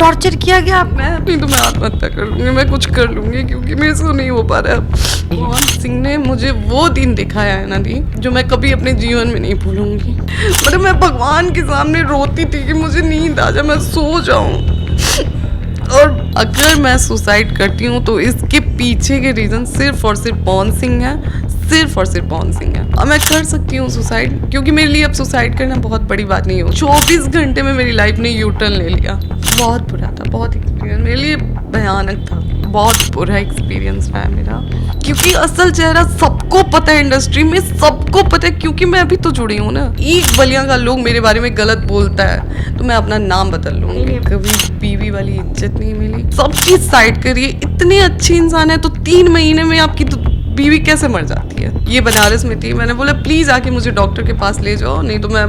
Torture किया गया आपको? मैं नहीं तो मैं आत्महत्या कर लूँगी, मैं कुछ कर लूँगी क्योंकि मेरे से नहीं हो पा रहा है। पवन सिंह ने मुझे वो दिन दिखाया है ना दी, जो मैं कभी अपने जीवन में नहीं भूलूंगी। मतलब मैं भगवान के सामने रोती थी कि मुझे नींद आ जाए, मैं सो जाऊँ। और अगर मैं सुसाइड करती हूँ तो इसके पीछे के रीज़न सिर्फ और सिर्फ पवन सिंह है, सिर्फ और सिर्फ पवन सिंह है। अब मैं कर सकती हूँ सुसाइड, क्योंकि मेरे लिए अब सुसाइड करना बहुत बड़ी बात नहीं हो। 24 घंटे में मेरी लाइफ ने यू टर्न ले लिया। बहुत बुरा था, बहुत एक्सपीरियंस मेरे लिए भयानक था, बहुत बुरा एक्सपीरियंस रहा है मेरा। क्योंकि असल चेहरा सबको पता है, इंडस्ट्री में सबको पता है, क्योंकि मैं अभी तो जुड़ी हूँ ना। एक बलिया का लोग मेरे बारे में गलत बोलता है तो मैं अपना नाम बदल लूँगी। कभी बीवी वाली इज्जत नहीं मिली, सबकी साइड करिए। इतने अच्छे इंसान है तो 3 महीने में आपकी तो बीवी कैसे मर जाती है। ये बनारस में थी, मैंने बोला प्लीज आके मुझे डॉक्टर के पास ले जाओ, नहीं तो मैं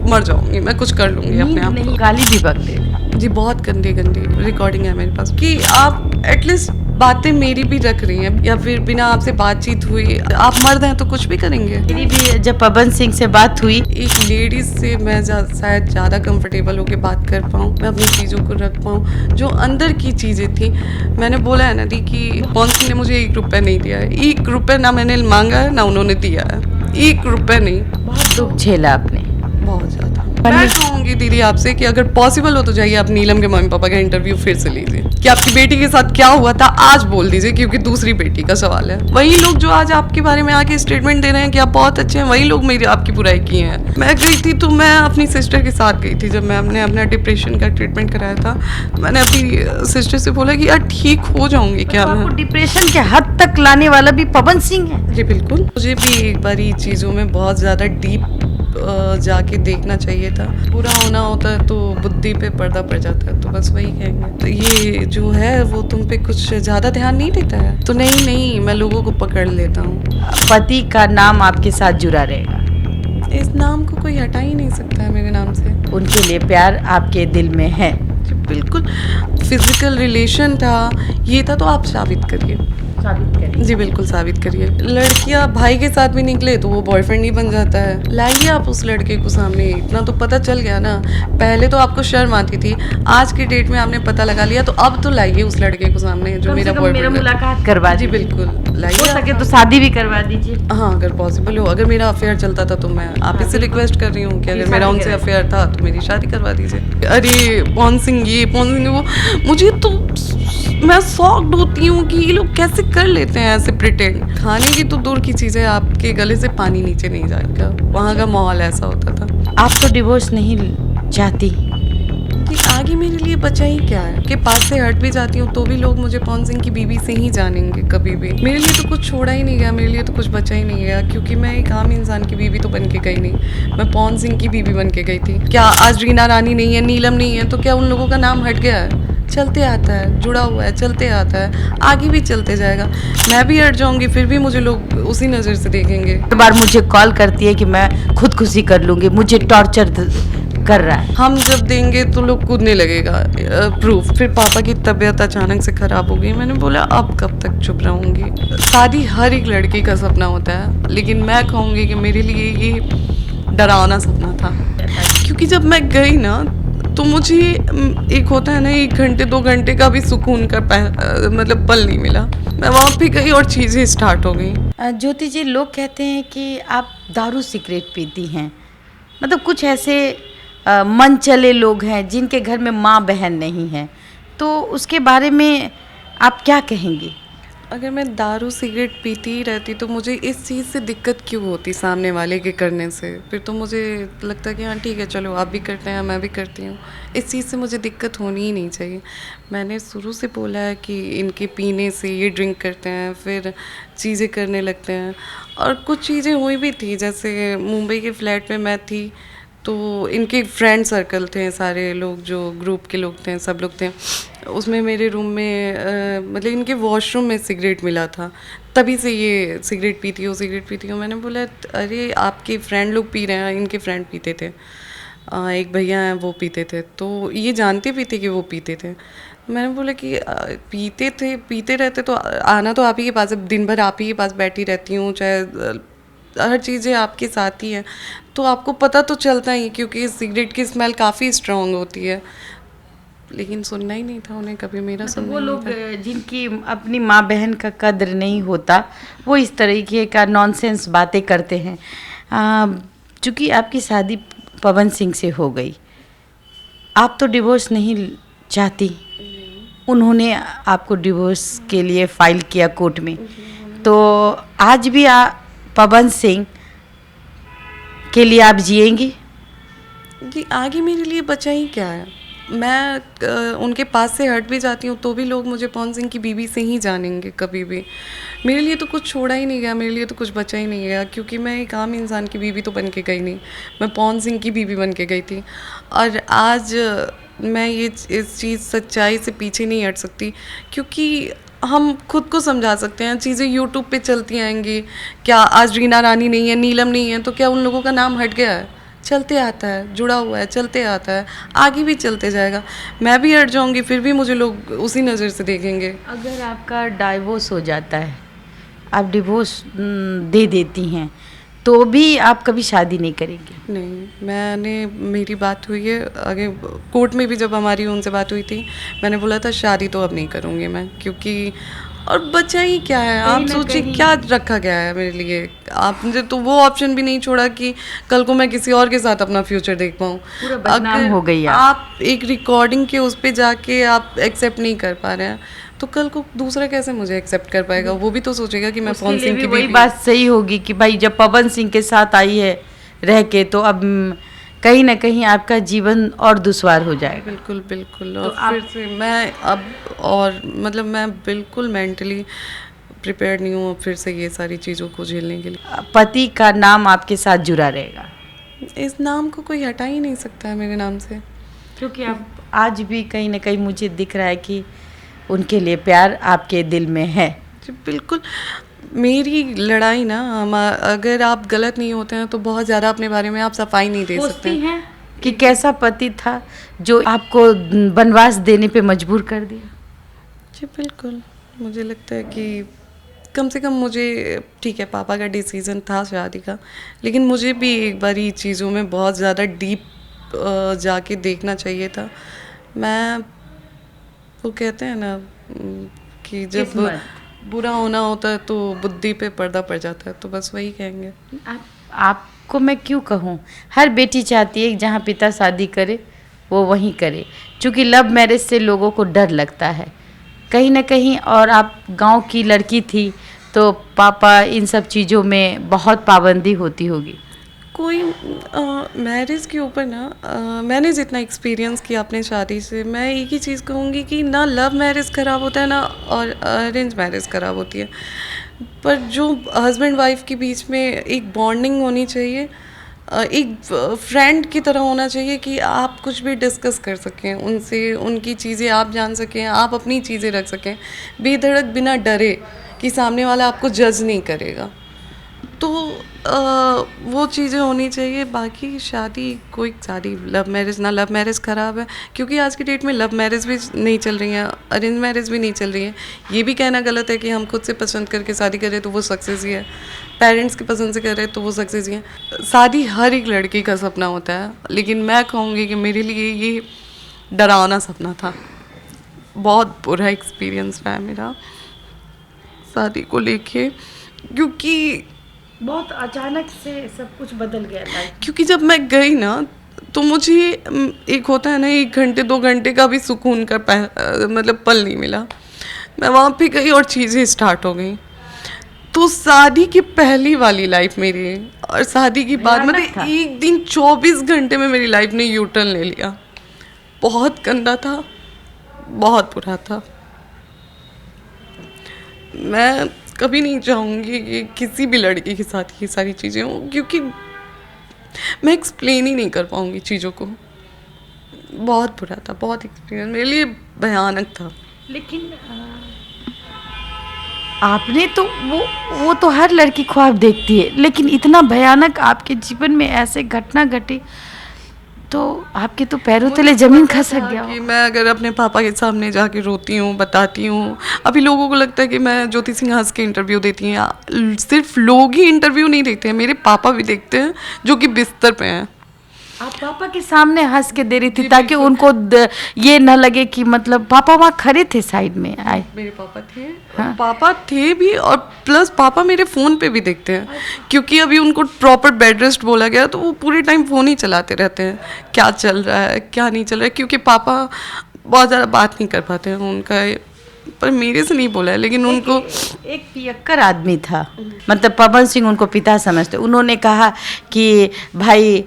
मर जाऊंगी, मैं कुछ कर लूंगी अपने आप को। गाली भी बकते जी, बहुत गंदी गंदी रिकॉर्डिंग है मेरे पास कि आप एटलीस्ट बातें मेरी भी रख रही हैं, या फिर बिना आपसे बातचीत हुई आप मर्द हैं तो कुछ भी करेंगे। मेरी भी जब पवन सिंह से बात हुई, एक लेडीज से मैं शायद ज़्यादा कंफर्टेबल होकर बात कर पाऊँ, मैं अपनी चीज़ों को रख पाऊँ, जो अंदर की चीज़ें थी। मैंने बोला है ना दी कि पवन सिंह ने मुझे 1 रुपया नहीं दिया है, 1 रुपया ना मैंने मांगा है ना उन्होंने दिया है, 1 रुपया नहीं। बहुत दुख झेला आपने, बहुत ज़्यादा। मैं कहूँगी दीदी आपसे कि अगर पॉसिबल हो तो जाइए आप नीलम के मम्मी पापा का इंटरव्यू फिर से लीजिए कि आपकी बेटी के साथ क्या हुआ था, आज बोल दीजिए, क्योंकि दूसरी बेटी का सवाल है। वही लोग जो आज आपके बारे में आके स्टेटमेंट दे रहे हैं कि आप बहुत अच्छे हैं, वही लोग मेरी आपकी बुराई किए हैं। मैं गई थी तो मैं अपनी सिस्टर के साथ गई थी, जब मैंने अपना डिप्रेशन का ट्रीटमेंट कराया था। मैंने अपनी सिस्टर से बोला कि यार ठीक हो जाऊंगी क्या मैं। डिप्रेशन के हद तक लाने वाला भी पवन सिंह है। जी बिल्कुल, मुझे भी एक बार चीज़ों में बहुत ज़्यादा डीप जाके देखना चाहिए था। पूरा होना होता है तो बुद्धि पे पर्दा पड़ जाता है, तो बस वही कहेंगे। तो ये जो है वो तुम पे कुछ ज़्यादा ध्यान नहीं देता है, तो नहीं मैं लोगों को पकड़ लेता हूँ। पति का नाम आपके साथ जुड़ा रहेगा, इस नाम को कोई हटा ही नहीं सकता है मेरे नाम से। उनके लिए प्यार आपके दिल में है। बिल्कुल, फिजिकल रिलेशन था, ये था तो आप साबित करिए। साबित करिए। जी बिल्कुल साबित करिए। लड़कियां भाई के साथ भी निकले तो वो बॉयफ्रेंड ही बन जाता है। लाइए आप उस लड़के को सामने, इतना तो पता चल गया ना। पहले तो आपको शर्म आती थी, आज की डेट में आपने पता लगा लिया, तो अब तो लाइए उस लड़के को सामने जो मेरा बॉयफ्रेंड है। मुलाकात करवा जी बिल्कुल लाइए, हो सके तो शादी भी करवा दीजिए। हाँ अगर पॉसिबल हो। अगर मेरा अफेयर चलता था तो मैं आप इससे रिक्वेस्ट कर रही हूँ कि अगर मेरा उनसे अफेयर था तो मेरी शादी करवा दीजिए। अरे पवन सिंह ये पवन सिंह वो, मुझे तो मैं शॉक्ड होती हूँ कि ये लोग कैसे कर लेते हैं ऐसे प्रिटेंड। खाने की तो दूर की चीज़ है, आपके गले से पानी नीचे नहीं जाएगा, वहाँ का माहौल ऐसा होता था। आप तो डिवोर्स नहीं चाहती कि आगे मेरे लिए बचा ही क्या है कि पास से हट भी जाती हूँ तो भी लोग मुझे पवन सिंह की बीवी से ही जानेंगे कभी भी। मेरे लिए तो कुछ छोड़ा ही नहीं गया, मेरे लिए तो कुछ बचा ही नहीं गया, क्योंकि मैं एक आम इंसान की बीवी तो बन के गई नहीं, मैं पवन सिंह की बीवी बन के गई थी। क्या आज रीना रानी नहीं है, नीलम नहीं है, तो क्या उन लोगों का नाम हट गया है? चलते आता है, जुड़ा हुआ है, चलते आता है, आगे भी चलते जाएगा। मैं भी हट जाऊंगी फिर भी मुझे लोग उसी नज़र से देखेंगे। एक बार मुझे कॉल करती है कि मैं खुदकुशी कर लूंगी, मुझे टॉर्चर कर रहा है। हम जब देंगे तो लोग कूदने लगेगा प्रूफ। फिर पापा की तबीयत अचानक से ख़राब हो गई, मैंने बोला अब कब तक चुप रहूँगी। शादी हर एक लड़की का सपना होता है, लेकिन मैं कहूँगी कि मेरे लिए ये डरावना सपना था, क्योंकि जब मैं गई ना तो मुझे एक होता है ना 1 घंटे 2 घंटे का भी सुकून का मतलब पल नहीं मिला। मैं वहाँ पे गई और चीज़ें स्टार्ट हो गई। ज्योति जी, लोग कहते हैं कि आप दारू सिगरेट पीती हैं, मतलब कुछ ऐसे मन चले लोग हैं जिनके घर में माँ बहन नहीं है, तो उसके बारे में आप क्या कहेंगी? अगर मैं दारू सिगरेट पीती ही रहती तो मुझे इस चीज़ से दिक्कत क्यों होती सामने वाले के करने से? फिर तो मुझे लगता कि हाँ ठीक है चलो आप भी करते हैं मैं भी करती हूँ, इस चीज़ से मुझे दिक्कत होनी ही नहीं चाहिए। मैंने शुरू से बोला है कि इनके पीने से ये ड्रिंक करते हैं फिर चीज़ें करने लगते हैं, और कुछ चीज़ें हुई भी थी। जैसे मुंबई के फ्लैट में मैं थी तो इनके फ्रेंड सर्कल थे, सारे लोग जो ग्रुप के लोग थे सब लोग थे, उसमें मेरे रूम में मतलब इनके वॉशरूम में सिगरेट मिला था, तभी से ये सिगरेट पीती हो। मैंने बोला अरे आपके फ्रेंड लोग पी रहे हैं, इनके फ्रेंड पीते थे, एक भैया हैं वो पीते थे, तो ये जानते भी थे कि वो पीते थे। मैंने बोला कि पीते रहते तो आना तो आप ही के पास है, दिन भर आप ही के पास बैठी रहती हूँ, चाहे हर चीज़ें आपके साथ ही हैं, तो आपको पता तो चलता ही, क्योंकि सिगरेट की स्मेल काफ़ी स्ट्रॉन्ग होती है। लेकिन सुनना ही नहीं था उन्हें कभी, मेरा तो सुनना वो ही लोग नहीं था। जिनकी अपनी माँ बहन का कद्र नहीं होता वो इस तरीके का नॉनसेंस बातें करते हैं। चूँकि आपकी शादी पवन सिंह से हो गई, आप तो डिवोर्स नहीं चाहती, उन्होंने आपको डिवोर्स के लिए फाइल किया कोर्ट में, तो आज भी पवन सिंह के लिए आप जिएंगी? कि आगे मेरे लिए बचा ही क्या है। मैं उनके पास से हट भी जाती हूँ तो भी लोग मुझे पवन सिंह की बीवी से ही जानेंगे कभी भी। मेरे लिए तो कुछ छोड़ा ही नहीं गया, मेरे लिए तो कुछ बचा ही नहीं गया, क्योंकि मैं एक आम इंसान की बीवी तो बन के गई नहीं, मैं पवन सिंह की बीवी बन के गई थी। और आज मैं इस चीज़ सच्चाई से पीछे नहीं हट सकती, क्योंकि हम खुद को समझा सकते हैं, चीज़ें यूट्यूब पे चलती आएंगी। क्या आज रीना रानी नहीं है, नीलम नहीं है, तो क्या उन लोगों का नाम हट गया है? चलते आता है, जुड़ा हुआ है, चलते आता है, आगे भी चलते जाएगा। मैं भी हट जाऊंगी फिर भी मुझे लोग उसी नज़र से देखेंगे। अगर आपका डाइवोर्स हो जाता है, आप डिवोर्स दे देती हैं, तो भी आप कभी शादी नहीं करेंगी? नहीं, मेरी बात हुई है आगे कोर्ट में भी, जब हमारी उनसे बात हुई थी, मैंने बोला था शादी तो अब नहीं करूँगी मैं, क्योंकि और बचा ही क्या है। आप सोचिए क्या रखा गया है मेरे लिए। आपने तो वो ऑप्शन भी नहीं छोड़ा कि कल को मैं किसी और के साथ अपना फ्यूचर देख पाऊँ। पूरा बदनाम हो गई आप एक रिकॉर्डिंग के उस पे जाके आप एक्सेप्ट नहीं कर पा रहे हैं, तो कल को दूसरा कैसे मुझे एक्सेप्ट कर पाएगा? वो भी तो सोचेगा कि मैं पवन सिंह की वही बात सही होगी कि भाई जब पवन सिंह के साथ आई है रह के, तो अब कहीं ना कहीं आपका जीवन और दुश्वार हो जाएगा। बिल्कुल बिल्कुल। तो और फिर से मैं अब और मतलब मैं बिल्कुल मेंटली प्रिपेयर्ड नहीं हूँ फिर से ये सारी चीज़ों को झेलने के लिए। पति का नाम आपके साथ जुड़ा रहेगा? इस नाम को कोई हटा ही नहीं सकता है मेरे नाम से, क्योंकि आप आज भी कहीं ना कहीं मुझे दिख रहा है कि उनके लिए प्यार आपके दिल में है। जी बिल्कुल। मेरी लड़ाई ना, अगर आप गलत नहीं होते हैं तो बहुत ज़्यादा अपने बारे में आप सफाई नहीं दे सकते हैं कि कैसा पति था जो आपको वनवास देने पे मजबूर कर दिया? जी बिल्कुल। मुझे लगता है कि कम से कम मुझे, ठीक है पापा का डिसीज़न था शादी का, लेकिन मुझे भी एक बार ही चीज़ों में बहुत ज़्यादा डीप जाके देखना चाहिए था। मैं, वो कहते हैं ना कि जब बुरा होना होता है तो बुद्धि पे पर्दा पड़ जाता है, तो बस वही कहेंगे। आपको मैं क्यों कहूँ, हर बेटी चाहती है कि जहाँ पिता शादी करे वो वहीं करे, क्योंकि लव मैरिज से लोगों को डर लगता है कहीं ना कहीं। और आप गांव की लड़की थी तो पापा इन सब चीज़ों में बहुत पाबंदी होती होगी। कोई मैरिज के ऊपर ना, मैंने जितना एक्सपीरियंस किया अपने शादी से, मैं एक ही चीज़ कहूँगी कि ना लव मैरिज ख़राब होता है ना और अरेंज मैरिज ख़राब होती है, पर जो हस्बैंड वाइफ के बीच में एक बॉन्डिंग होनी चाहिए, एक फ्रेंड की तरह होना चाहिए कि आप कुछ भी डिस्कस कर सकें उनसे, उनकी चीज़ें आप जान सकें, आप अपनी चीज़ें रख सकें बेधड़क, बिना डरे कि सामने वाला आपको जज नहीं करेगा। तो वो चीज़ें होनी चाहिए। बाकी शादी, कोई शादी, लव मैरिज ना, लव मैरिज ख़राब है, क्योंकि आज की डेट में लव मैरिज भी नहीं चल रही हैं, अरेंज मैरिज भी नहीं चल रही है। ये भी कहना गलत है कि हम खुद से पसंद करके शादी करें तो वो सक्सेस ही है, पेरेंट्स की पसंद से करें तो वो सक्सेस ही है। शादी हर एक लड़की का सपना होता है, लेकिन मैं कहूँगी कि मेरे लिए ये डरावना सपना था। बहुत बुरा एक्सपीरियंस रहा है मेरा शादी को लेके, क्योंकि बहुत अचानक से सब कुछ बदल गया था। क्योंकि जब मैं गई ना तो मुझे एक होता है ना 1 घंटे 2 घंटे का भी सुकून का मतलब पल नहीं मिला। मैं वहाँ पे गई और चीज़ें स्टार्ट हो गई। तो शादी की पहली वाली लाइफ मेरी, और शादी की बाद मतलब एक दिन 24 घंटे में मेरी लाइफ ने यू टर्न ले लिया। बहुत गंदा था, बहुत बुरा था। मैं कभी नहीं चाहूँगी कि किसी भी लड़की के साथ ये सारी चीज़ें हों, क्योंकि मैं एक्सप्लेन ही नहीं कर पाऊँगी चीज़ों को। बहुत बुरा था, बहुत एक्सपीरियंस मेरे लिए भयानक था। लेकिन आपने तो वो तो हर लड़की ख्वाब देखती है, लेकिन इतना भयानक आपके जीवन में ऐसे घटना घटी तो आपके तो पैरों तले जमीन खसक गया कि मैं अगर अपने पापा के सामने जाके रोती हूँ, बताती हूँ, अभी लोगों को लगता है कि मैं ज्योति सिंह हंस के इंटरव्यू देती हैं। सिर्फ लोग ही इंटरव्यू नहीं देखते हैं, मेरे पापा भी देखते हैं जो कि बिस्तर पे हैं। आप पापा के सामने हंस के दे रही थी ताकि उनको ये न लगे कि मतलब पापा वहाँ खड़े थे साइड में आए। मेरे पापा थे। हाँ। पापा थे भी, और प्लस पापा मेरे फ़ोन पे भी देखते हैं, क्योंकि अभी उनको प्रॉपर बेड रेस्ट बोला गया, तो वो पूरे टाइम फ़ोन ही चलाते रहते हैं, क्या चल रहा है क्या नहीं चल रहा है, क्योंकि पापा बहुत ज़्यादा बात नहीं कर पाते हैं उनका, पर मेरे से नहीं बोला है, लेकिन उनको एक पियक्कर आदमी था, मतलब पवन सिंह उनको पिता समझते। उन्होंने कहा कि भाई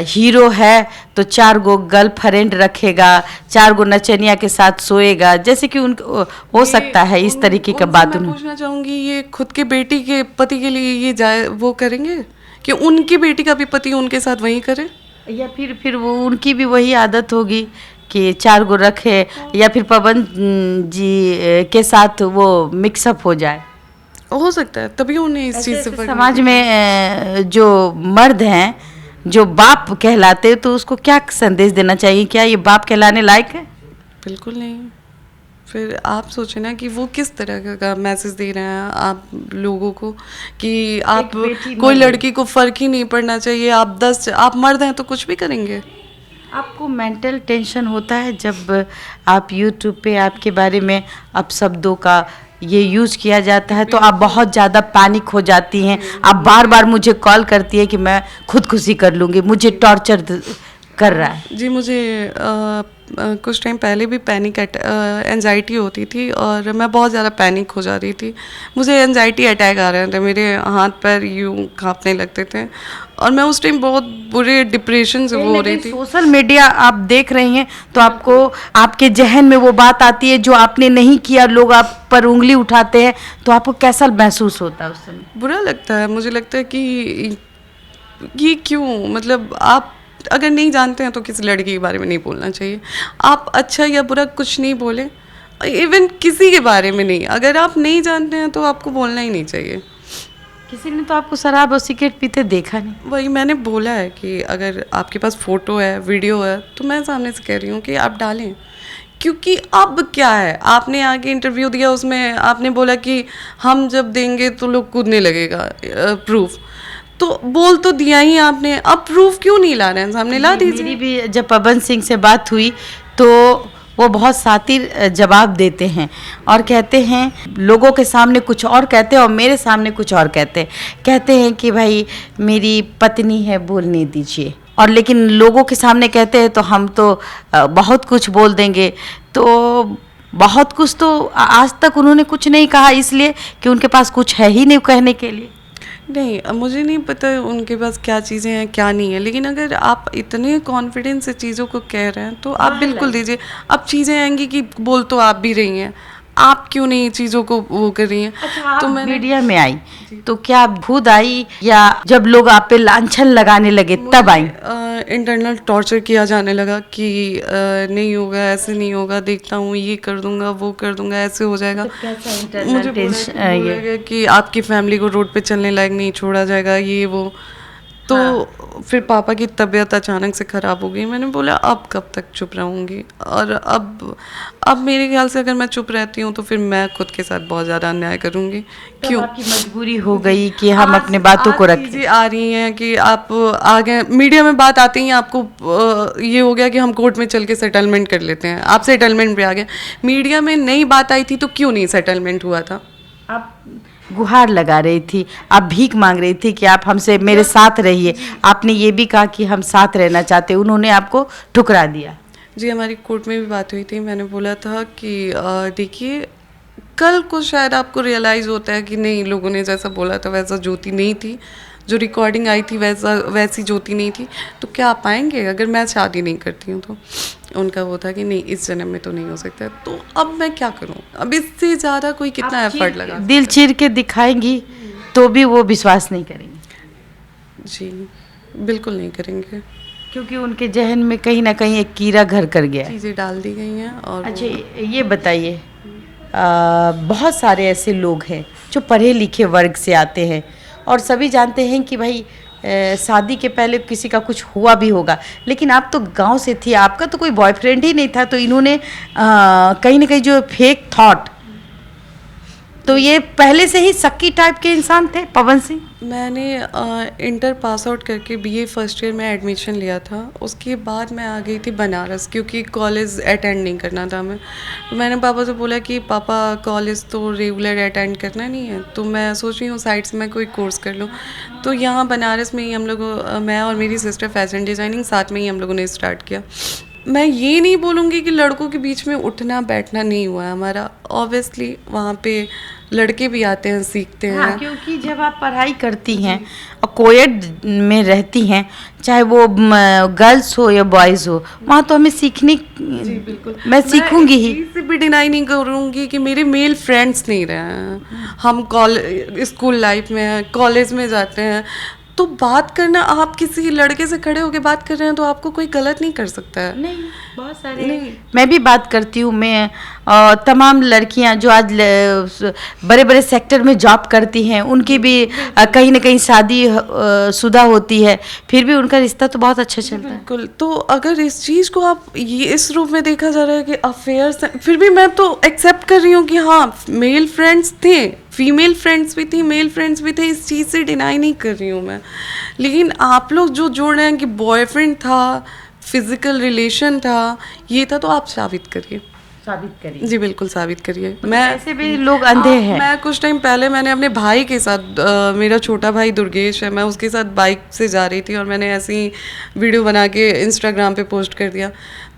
हीरो है तो 4 गो गर्लफ्रेंड रखेगा, 4 गो नचनिया के साथ सोएगा, जैसे कि उनको हो सकता है इस तरीके का बात। मैं पूछना चाहूँगी, ये खुद के बेटी के पति के लिए ये जाए वो करेंगे कि उनकी बेटी का भी पति उनके साथ वही करे, या फिर वो उनकी भी वही आदत होगी कि 4 गो रखे, या फिर पवन जी के साथ वो मिक्सअप हो जाए, हो सकता है, तभी उन्हें इस चीज़ से फर्क समाज में जो मर्द हैं जो बाप कहलाते हैं, तो उसको क्या संदेश देना चाहिए? क्या ये बाप कहलाने लायक है? बिल्कुल नहीं। फिर आप सोचें ना कि वो किस तरह का मैसेज दे रहे हैं आप लोगों को कि आप कोई लड़की को फ़र्क ही नहीं पड़ना चाहिए, आप मर्द हैं तो कुछ भी करेंगे। आपको मेंटल टेंशन होता है जब आप यूट्यूब पे आपके बारे में अपशब्दों का ये यूज़ किया जाता है, तो आप बहुत ज़्यादा पैनिक हो जाती हैं, आप बार बार मुझे कॉल करती है कि मैं खुदकुशी कर लूँगी, मुझे टॉर्चर कर रहा है। जी, मुझे कुछ टाइम पहले भी एंजाइटी होती थी, और मैं बहुत ज़्यादा पैनिक हो जा रही थी, मुझे एंजाइटी अटैक आ रहे थे, मेरे हाथ पैर यूँ कांपने लगते थे, और मैं उस टाइम बहुत बुरे डिप्रेशन से हो रही थी। सोशल मीडिया आप देख रही हैं तो आपको आपके जहन में वो बात आती है जो आपने नहीं किया, लोग आप पर उंगली उठाते हैं, तो आपको कैसा महसूस होता है उस समय? बुरा लगता है, मुझे लगता है कि ये क्यों, मतलब आप अगर नहीं जानते हैं तो किसी लड़की के बारे में नहीं बोलना चाहिए, आप अच्छा या बुरा कुछ नहीं बोलें, इवन किसी के बारे में नहीं, अगर आप नहीं जानते हैं तो आपको बोलना ही नहीं चाहिए। किसी ने तो आपको शराब और सिगरेट पीते देखा नहीं। वही मैंने बोला है कि अगर आपके पास फ़ोटो है, वीडियो है, तो मैं सामने से कह रही हूँ कि आप डालें, क्योंकि अब क्या है, आपने आगे इंटरव्यू दिया, उसमें आपने बोला कि हम जब देंगे तो लोग कूदने लगेगा प्रूफ, तो बोल तो दिया ही आपने, अब प्रूफ क्यों नहीं ला रहे हैं सामने? ला दीजिए। मेरी भी जब पवन सिंह से बात हुई तो वो बहुत सातिर जवाब देते हैं और कहते हैं, लोगों के सामने कुछ और कहते हैं और मेरे सामने कुछ और कहते हैं कि भाई मेरी पत्नी है, बोलने दीजिए, और लेकिन लोगों के सामने कहते हैं तो हम तो बहुत कुछ बोल देंगे। तो बहुत कुछ तो आज तक उन्होंने कुछ नहीं कहा, इसलिए कि उनके पास कुछ है ही नहीं कहने के लिए। नहीं, मुझे नहीं पता उनके पास क्या चीज़ें हैं क्या नहीं है, लेकिन अगर आप इतने कॉन्फिडेंस से चीज़ों को कह रहे हैं तो आप बिल्कुल दीजिए। अब चीज़ें आएंगी कि बोल तो आप भी रही हैं, आप क्यों नहीं चीज़ों को वो कर रही हैं? अच्छा, तो मैं मीडिया में आई तो क्या आप खुद आई या जब लोग आप पे लांछन लगाने लगे तब आई? इंटरनल टॉर्चर किया जाने लगा कि नहीं होगा, ऐसे नहीं होगा, देखता हूँ ये कर दूंगा, वो कर दूंगा, ऐसे हो जाएगा। तो मुझे बोला कि आपकी फैमिली को रोड पे चलने लायक नहीं छोड़ा जाएगा, ये वो। तो फिर पापा की तबीयत अचानक से ख़राब हो गई, मैंने बोला अब कब तक चुप रहूँगी, और अब मेरे ख्याल से अगर मैं चुप रहती हूँ तो फिर मैं खुद के साथ बहुत ज़्यादा अन्याय करूँगी। क्यों? आपकी मजबूरी हो गई कि हम अपने बातों को रखें। चीज़ें आ रही हैं कि आप आगे मीडिया में बात आती ही आपको ये हो गया कि हम कोर्ट में चल के सेटलमेंट कर लेते हैं, आप सेटलमेंट पे आ गए। मीडिया में नई बात आई थी तो क्यों नहीं सेटलमेंट हुआ था? आप गुहार लगा रही थी, आप भीख मांग रही थी कि आप हमसे मेरे साथ रहिए, आपने ये भी कहा कि हम साथ रहना चाहते, उन्होंने आपको ठुकरा दिया। जी, हमारी कोर्ट में भी बात हुई थी, मैंने बोला था कि देखिए कल को शायद आपको रियलाइज़ होता है कि नहीं, लोगों ने जैसा बोला था वैसा ज्योति नहीं थी, जो रिकॉर्डिंग आई थी वैसी ज्योति नहीं थी, तो क्या आप पाएंगे अगर मैं शादी नहीं करती हूँ तो? उनका वो था कि नहीं, इस जन्म में तो नहीं हो सकता। तो अब मैं क्या करूँ? अब इससे ज़्यादा कोई कितना एफर्ट लगा? दिल चीर के दिखाएंगी तो भी वो विश्वास नहीं करेंगे। जी, बिल्कुल नहीं करेंगे, क्योंकि उनके जहन में कहीं ना कहीं एक कीड़ा घर कर गया है, चीज़ें डाल दी गई हैं। और अच्छा, ये बताइए, बहुत सारे ऐसे लोग हैं जो पढ़े लिखे वर्ग से आते हैं और सभी जानते हैं कि भाई शादी के पहले किसी का कुछ हुआ भी होगा, लेकिन आप तो गांव से थी, आपका तो कोई बॉयफ्रेंड ही नहीं था, तो इन्होंने कहीं ना कहीं जो फेक थॉट तो ये पहले से ही शक्की टाइप के इंसान थे पवन सिंह? मैंने इंटर पास आउट करके बीए फर्स्ट ईयर में एडमिशन लिया था। उसके बाद मैं आ गई थी बनारस, क्योंकि कॉलेज अटेंड नहीं करना था मैं। तो मैंने पापा से बोला कि पापा कॉलेज तो रेगुलर अटेंड करना नहीं है, तो मैं सोच रही हूँ साइड से मैं कोई कोर्स कर लूँ। तो यहाँ बनारस में ही हम लोग, मैं और मेरी सिस्टर फैशन डिज़ाइनिंग साथ में ही हम लोगों ने स्टार्ट किया। मैं ये नहीं बोलूँगी कि लड़कों के बीच में उठना बैठना नहीं हुआ है हमारा। ऑब्वियसली वहाँ पे लड़के भी आते हैं, सीखते हैं। हाँ, क्योंकि जब आप पढ़ाई करती हैं और कोएड में रहती हैं, चाहे वो गर्ल्स हो या बॉयज़ हो, वहाँ तो हमें सीखने, जी बिल्कुल, मैं सीखूंगी ही। से भी डिनाई नहीं करूँगी कि मेरे मेल फ्रेंड्स नहीं रहे हैं। हम स्कूल लाइफ में हैं, कॉलेज में जाते हैं, तो बात करना, आप किसी लड़के से खड़े होकर बात कर रहे हैं तो आपको कोई गलत नहीं कर सकता है। नहीं, बहुत सारे नहीं। मैं भी बात करती हूँ। मैं तमाम लड़कियाँ जो आज बड़े बड़े सेक्टर में जॉब करती हैं, उनकी भी कहीं ना कहीं शादी शुदा होती है, फिर भी उनका रिश्ता तो बहुत अच्छा चलता है। बिल्कुल। तो अगर इस चीज़ को आप ये इस रूप में देखा जा रहा है कि अफेयर्स, फिर भी मैं तो एक्सेप्ट कर रही हूँ कि हाँ मेल फ्रेंड्स थे, फीमेल फ्रेंड्स भी थी, मेल फ्रेंड्स भी थे, इस चीज़ से डिनाई नहीं कर रही हूँ मैं। लेकिन आप लोग जो जोड़ रहे हैं कि बॉयफ्रेंड था, फिजिकल रिलेशन था, ये था, तो आप साबित करिए। साबित करिए। जी बिल्कुल साबित करिए। मैं ऐसे भी लोग अंधे हैं। मैं कुछ टाइम पहले मैंने अपने भाई के साथ, मेरा छोटा भाई दुर्गेश है, मैं उसके साथ बाइक से जा रही थी और मैंने ऐसी ही वीडियो बना के इंस्टाग्राम पे पोस्ट कर दिया।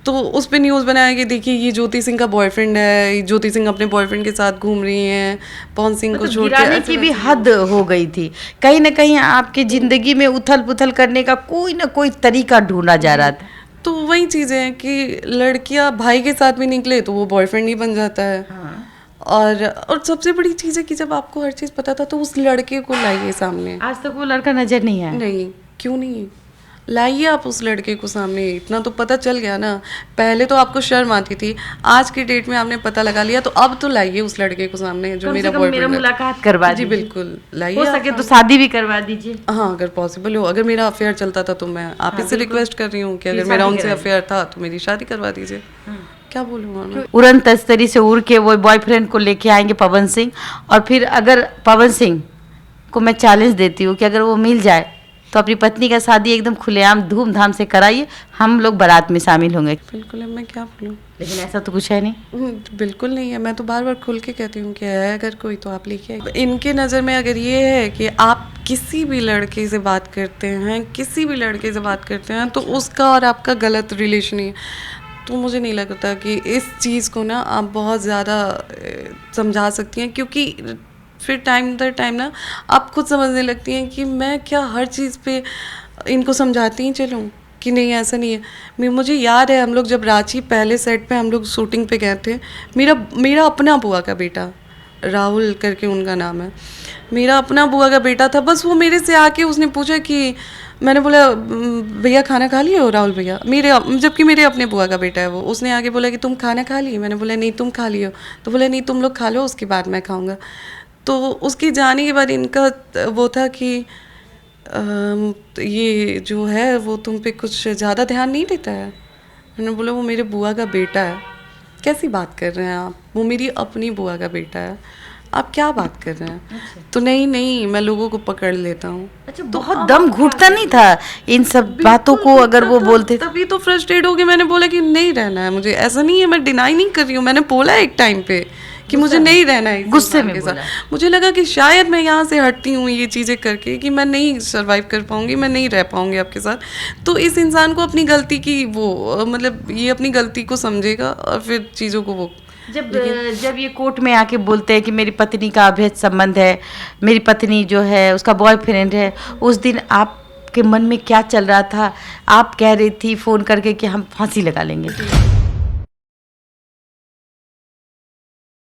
तो उस पर न्यूज़ बनाया कि देखिए ये ज्योति सिंह का बॉयफ्रेंड है, ज्योति सिंह अपने बॉयफ्रेंड के साथ घूम रही हैं, पवन सिंह को छोड़ के। गिराने की भी हद हो गई थी। कहीं ना कहीं आपकी ज़िंदगी में उथल पुथल करने का कोई ना कोई तरीका ढूंढा जा रहा था। तो वही चीज़ें हैं कि लड़कियां भाई के साथ भी निकले तो वो बॉयफ्रेंड ही बन जाता है। हाँ। और सबसे बड़ी चीज़ है कि जब आपको हर चीज़ पता था तो उस लड़के को लाइए सामने। आज तक वो लड़का नजर नहीं आया। नहीं, क्यों नहीं लाइए आप उस लड़के को सामने। इतना तो पता चल गया ना। पहले तो आपको शर्म आती थी, आज की डेट में आपने पता लगा लिया, तो अब तो लाइए उस लड़के को सामने जो मेरा बॉयफ्रेंड है। मेरा मुलाकात करवा जी दीजिए। बिल्कुल लाइए। हो सके तो शादी भी करवा दीजिए। हाँ, अगर पॉसिबल हो। अगर मेरा अफेयर चलता था तो मैं आप ही से रिक्वेस्ट कर रही हूँ कि अगर मेरा उनसे अफेयर था तो मेरी शादी करवा दीजिए। क्या बोलूँ मैं। उड़न तस्तरी से उड़ के वो बॉयफ्रेंड को लेके आएंगे पवन सिंह, और फिर अगर पवन सिंह को मैं चैलेंज देती हूँ कि अगर वो मिल जाए तो अपनी पत्नी का शादी एकदम खुलेआम धूमधाम से कराइए, हम लोग बारात में शामिल होंगे। बिल्कुल है, मैं क्या बोलूँ। लेकिन ऐसा तो कुछ है नहीं। बिल्कुल नहीं है। मैं तो बार बार खुल के कहती हूँ कि है अगर कोई तो आप लेके आइए। इनके नज़र में अगर ये है कि आप किसी भी लड़के से बात करते हैं, किसी भी लड़के से बात करते हैं, तो उसका और आपका गलत रिलेशन ही है, तो मुझे नहीं लगता कि इस चीज़ को ना आप बहुत ज़्यादा समझा सकती हैं। क्योंकि फिर टाइम दर टाइम ना आप खुद समझने लगती हैं कि मैं क्या हर चीज़ पे इनको समझाती ही चलूँ कि नहीं ऐसा नहीं है। मुझे याद है हम लोग जब रांची पहले सेट पे हम लोग शूटिंग पे गए थे, मेरा अपना बुआ का बेटा, राहुल करके उनका नाम है, मेरा अपना बुआ का बेटा था। बस वो मेरे से आके उसने पूछा कि, मैंने बोला भैया खाना खा लिए हो राहुल भैया, जबकि मेरे अपने बुआ का बेटा है वो, उसने आके बोला कि तुम खाना खा लिए। मैंने बोला नहीं तुम खा लियो। तो बोला नहीं तुम लोग खा लो, उसके बाद मैं खाऊंगा। तो उसके जाने के बाद इनका वो था कि ये जो है वो तुम पे कुछ ज़्यादा ध्यान नहीं देता है। मैंने बोला वो मेरे बुआ का बेटा है। कैसी बात कर रहे हैं आप, वो मेरी अपनी बुआ का बेटा है, आप क्या बात कर रहे हैं। अच्छा। तो नहीं मैं लोगों को पकड़ लेता हूँ। अच्छा, तो बहुत दम घुटता नहीं था इन सब बातों को अगर वो बोलते। तभी तो फ्रस्ट्रेट हो गए। मैंने बोला कि नहीं रहना है मुझे, ऐसा नहीं है, मैं डिनाई नहीं कर रही हूँ। मैंने बोला एक टाइम पे कि मुझे नहीं रहना है गुस्से में के साथ। मुझे लगा कि शायद मैं यहाँ से हटती हूँ ये चीज़ें करके कि मैं नहीं सर्वाइव कर पाऊँगी, मैं नहीं रह पाऊँगी आपके साथ। तो इस इंसान को अपनी गलती की वो मतलब ये अपनी गलती को समझेगा और फिर चीज़ों को वो जब ये कोर्ट में आके बोलते हैं कि मेरी पत्नी का अवैध संबंध है, मेरी पत्नी जो है उसका बॉयफ्रेंड है, उस दिन आपके मन में क्या चल रहा था? आप कह रही थी फ़ोन करके कि हम फांसी लगा लेंगे।